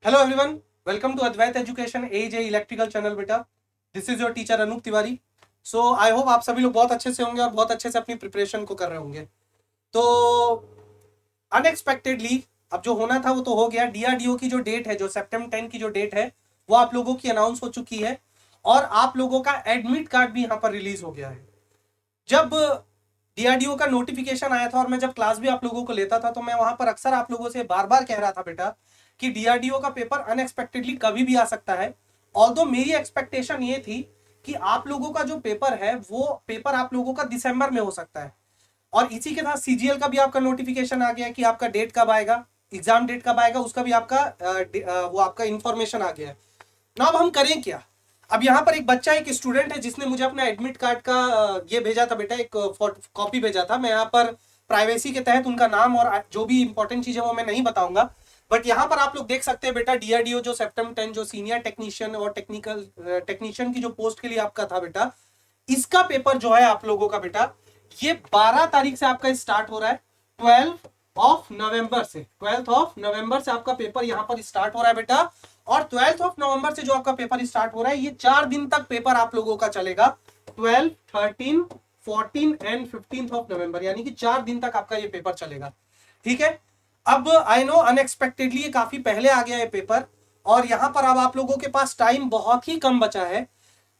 Hello everyone, welcome to Advait education edge electrical channel. बेटा, this is your teacher Anup Tiwari. So I hope आप सभी लोग बहुत अच्छे से होंगे और बहुत अच्छे से अपनी प्रिपरेशन को कर रहे होंगे। तो अनएक्सपेक्टेडली अब जो होना था वो तो हो गया। डीआरडीओ की जो डेट है, जो सितंबर 10 की जो डेट है, वो आप लोगों की अनाउंस हो चुकी है और आप लोगों का एडमिट कार्ड भी यहाँ पर रिलीज हो गया है। जब डीआरडीओ का नोटिफिकेशन आया था और मैं जब क्लास भी आप लोगों को लेता था तो मैं वहां पर अक्सर आप लोगों से बार बार कह रहा था बेटा कि डीआरडीओ का पेपर अनएक्सपेक्टेडली कभी भी आ सकता है। ऑल्दो मेरी एक्सपेक्टेशन ये थी कि आप लोगों का जो पेपर है वो पेपर आप लोगों का दिसंबर में हो सकता है। और इसी के साथ सीजीएल का भी आपका नोटिफिकेशन आ गया कि आपका डेट कब आएगा, एग्जाम डेट कब आएगा, उसका भी आपका वो आपका इंफॉर्मेशन आ गया है ना। अब हम करें क्या? अब यहाँ पर एक बच्चा, एक स्टूडेंट है जिसने मुझे अपना एडमिट कार्ड का ये भेजा था बेटा, एक कॉपी भेजा था। मैं यहाँ पर प्राइवेसी के तहत उनका नाम और जो भी इंपॉर्टेंट चीज है वो मैं नहीं बताऊंगा, बट यहाँ पर आप लोग देख सकते हैं बेटा, डीआरडीओ जो सितंबर 10 जो सीनियर टेक्नीशियन और टेक्नीशियन की जो पोस्ट के लिए आपका था बेटा, इसका पेपर जो है आप लोगों का बेटा, ये 12 तारीख से आपका स्टार्ट हो रहा है। 12 ऑफ नवंबर से आपका पेपर यहाँ पर स्टार्ट हो रहा है बेटा। और 12 ऑफ नवंबर से जो आपका पेपर स्टार्ट हो रहा है, ये 4 दिन तक पेपर आप लोगों का चलेगा। 12, 13, 14 एंड 15 ऑफ नवंबर, यानी कि 4 दिन तक आपका ये पेपर चलेगा। ठीक है। अब आई नो अनएक्सपेक्टेडली ये काफी पहले आ गया है पेपर, और यहां पर अब आप लोगों के पास टाइम बहुत ही कम बचा है।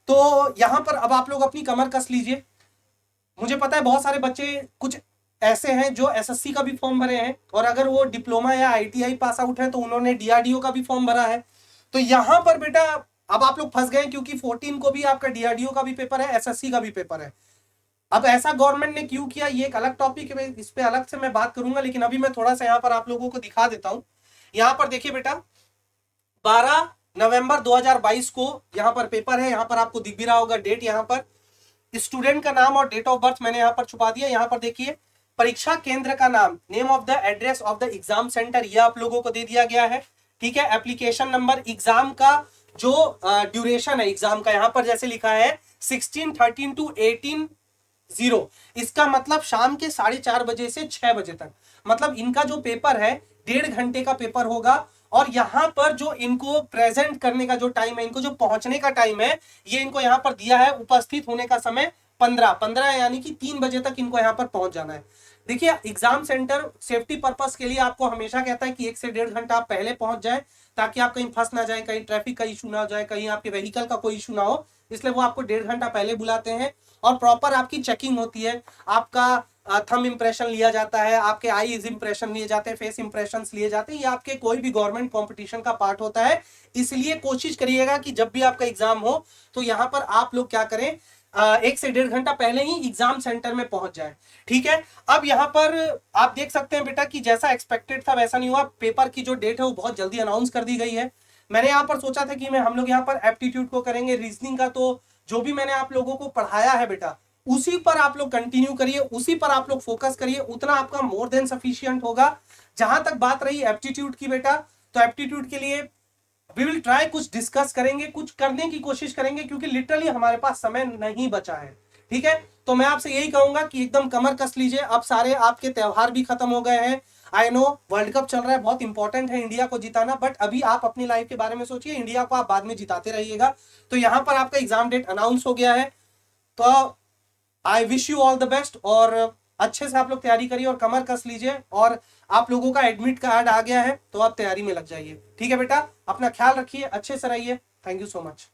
तो यहां पर अब आप लोग अपनी कमर कस लीजिए। मुझे पता है बहुत सारे बच्चे कुछ ऐसे हैं जो एसएससी का भी फॉर्म भरे हैं, और अगर वो डिप्लोमा या आईटीआई पास आउट है तो उन्होंने डीआरडीओ का भी फॉर्म भरा है। तो यहां पर बेटा अब आप लोग फंस गए, क्योंकि 14 को भी आपका डीआरडीओ का भी पेपर है, एसएससी का भी पेपर है। अब ऐसा गवर्नमेंट ने क्यों किया, ये एक अलग टॉपिक है, इस पे अलग से मैं बात करूंगा, लेकिन अभी मैं थोड़ा सा यहाँ पर आप लोगों को दिखा देता हूं। यहाँ पर देखिए बेटा, 12 नवंबर 2022 को यहाँ पर पेपर है। यहाँ पर आपको दिख भी रहा होगा डेट, यहाँ पर स्टूडेंट का नाम और डेट ऑफ बर्थ मैंने यहाँ पर छुपा दिया। यहाँ पर देखिए परीक्षा केंद्र का नाम, name of the address of the exam centre, ये आप लोगों को दे दिया गया है। ठीक है। एप्लीकेशन नंबर, एग्जाम का जो ड्यूरेशन है एग्जाम का, यहाँ पर जैसे लिखा है 16:13 to 18:0, इसका मतलब शाम के 4:30 बजे से 6 बजे तक। मतलब इनका जो पेपर है 1.5 घंटे का पेपर होगा। और यहां पर जो इनको प्रेजेंट करने का जो टाइम है, इनको जो पहुंचने का टाइम है, ये इनको यहां पर दिया है। उपस्थित होने का समय 15 यानी कि 3 बजे तक इनको यहां पर पहुंच जाना है। देखिए, एग्जाम सेंटर सेफ्टी पर्पस के लिए आपको हमेशा कहता है कि 1 से 1.5 घंटा आप पहले पहुंच जाए, ताकि आप कहीं फंस ना जाए, कहीं ट्रैफिक का इशू ना हो जाए, कहीं आपके व्हीकल का कोई इशू ना हो। इसलिए वो आपको 1.5 घंटा पहले बुलाते हैं और प्रॉपर आपकी चेकिंग होती है। आपका थंब इंप्रेशन लिया जाता है, आपके आईज इंप्रेशन लिए जाते हैं, फेस इंप्रेशन लिए जाते हैं। ये आपके कोई भी गवर्नमेंट कंपटीशन का पार्ट होता है। इसलिए कोशिश करिएगा कि जब भी आपका एग्जाम हो तो यहाँ पर आप लोग क्या करें, 1 से 1.5 घंटा पहले ही एग्जाम सेंटर में पहुंच जाए। ठीक है। अब यहाँ पर आप देख सकते हैं बेटा कि जैसा एक्सपेक्टेड था वैसा नहीं हुआ। पेपर की जो डेट है वो बहुत जल्दी अनाउंस कर दी गई है। मैंने यहाँ पर सोचा था कि हम लोग यहाँ पर एप्टीट्यूड को करेंगे, रीजनिंग का तो जो भी मैंने आप लोगों को पढ़ाया है बेटा, उसी पर आप लोग कंटिन्यू करिए, उसी पर आप लोग फोकस करिए, उतना आपका मोर देन सफिशियंट होगा। जहां तक बात रही एप्टीट्यूड की बेटा, तो एप्टीट्यूड के लिए वी विल ट्राई, कुछ डिस्कस करेंगे, कुछ करने की कोशिश करेंगे, क्योंकि लिटरली हमारे पास समय नहीं बचा है। ठीक है। तो मैं आपसे यही कहूंगा कि एकदम कमर कस लीजिए। अब सारे आपके त्योहार भी खत्म हो गए हैं। आई नो वर्ल्ड कप चल रहा है, बहुत इंपॉर्टेंट है इंडिया को जिताना, बट अभी आप अपनी लाइफ के बारे में सोचिए, इंडिया को आप बाद में जिताते रहिएगा। तो यहां पर आपका एग्जाम डेट अनाउंस हो गया है। तो I wish you all the best, और अच्छे से आप लोग तैयारी करिए और कमर कस लीजिए। और आप लोगों का एडमिट कार्ड आ गया है तो आप तैयारी में लग जाइए। ठीक है बेटा, अपना ख्याल रखिए, अच्छे से रहिए। Thank you so much.